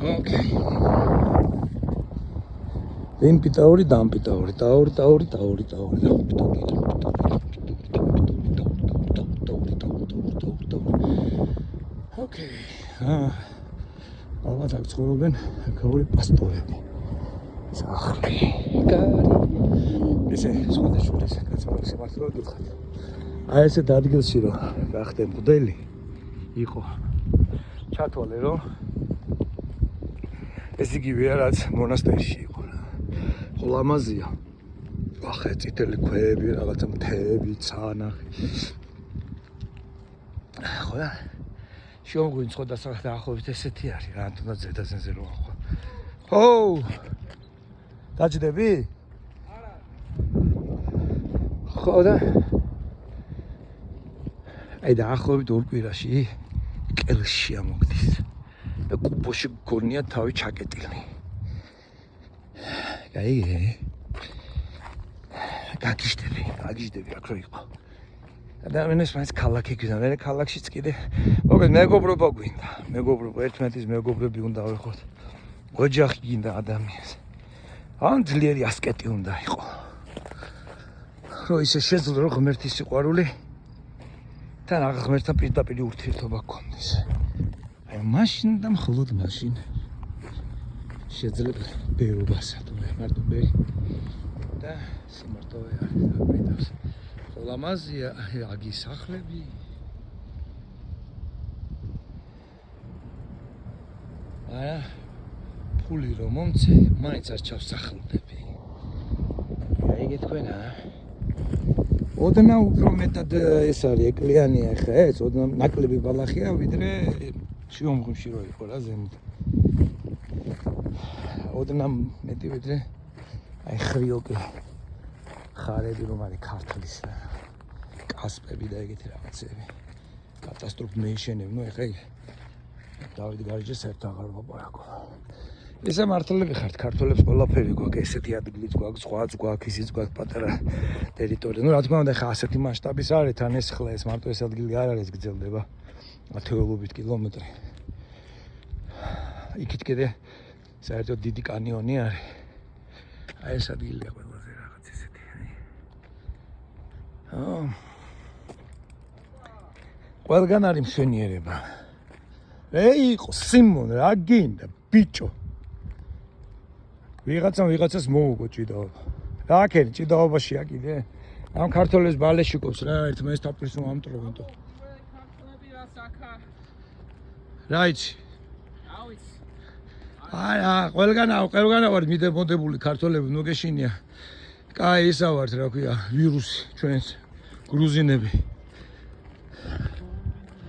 Okay. Limpi tauri, dampi tauri, tauri. Okay. ალბათ აქ ცხოვრობენ აქაური პასტორები. სახლი. ესე სხვადასხვა ეს კაცმარის მართლა გითხარ. აი ესეთ ადგილში რომ გახდე მღვდელი იყო. ჩათვალე რომ ეს იგივეა რაც მონასტერში იყო. ხოლო ამაზია. ახლა წითელი ქვები, რაღაცა მთები, ცანახი. ხოლო შევგვინ სხვა დაახლოებით ესეთი არის რა, თუნდაც ზედაზენზე რო ახლა. ო! დაჭდები? არა. ხო და აი დაახლოებით ორ კვირაში კელში ამოგდის და კუბოში გქონია თავი ჩაკეტილი. გაიგე? გაგიჟდები აქ რო იყო. ადამიანს მაინც ქალაქი გვინდა, მე ქალაქშიც კიდე მოგეთ მეგობრობა გვინდა. მეგობრობა, ერთმანეთის მეგობრები უნდა ვიყოთ. ოჯახი გინდა ადამიანს. ან ძლიერი ასკეტი უნდა იყო. რომ ისე შეძლო რომ ღმერთის სიყვარული თან ღმერთთან პირდაპირ ურთიერთობა გქონდეს. აი მაშინ და მხოლოდ მაშინ შეიძლება ბერობასა თუ მარტო ბერი და სიმართლე არის დაგვიდავს. ხოლო ამაზია აგი სახლები. არა ფული რომ მომცე, მაინც არ ჩავსახლდები. აიგე თქვენ ა? ოდნავ უფრო მეტად ეს არის ეკლიანია ხა ეს, ოდნავ ნაკლები ბალახია ვიდრე შიომღვიმში რო იყო რა ზემოთ. ოდნავ მეტი ვიდრე აი ხრიოკი ხარები რომ არის ქართლის რა. კასპები და ეგეთი რაღაცები. კატასტროფი მეიშენებ, ნუ ეხა დავით გარიჯეს ერთ აღარ ვაპარაკო. ისე მართლები ხართ, ქართველებს ყველაფერი გვაქვს, ესეთი ადგილიც გვაქვს, ზღვაც გვაქვს, ისიც გვაქვს პატარა ტერიტორია. ნუ რა თქმა უნდა, ხა ასეთი მასშტაბის არის, თან ეს ხლა ეს მარტო ეს ადგილი არ არის, გრძელდება ათეულობით კილომეტრი. იქით კიდე საერთოდ დიდი კანიონი არის. აი ეს ადგილია ყველაზე რაღაც ესეთი. ყველგან არის მშვენიერება. ეი იყო სიმონ, რა გინდა, ბიჭო. ვიღაცას მოუგო ჭიდაობა. რა ქენი ჭიდაობაშია კიდე? ამ ქართველებს ბალეში ყოფს რა, ერთმანეთს თაფლს ამტრობენ თო. ქართველები რა საქა. რა იცი? რა ვიცი. არა, ყველგან ვარ მიდემოდებული ქართველები, ნუ გეშინია. კაი ისა ვართ, რა ქვია, ვირუსი ჩვენს გრუზინები.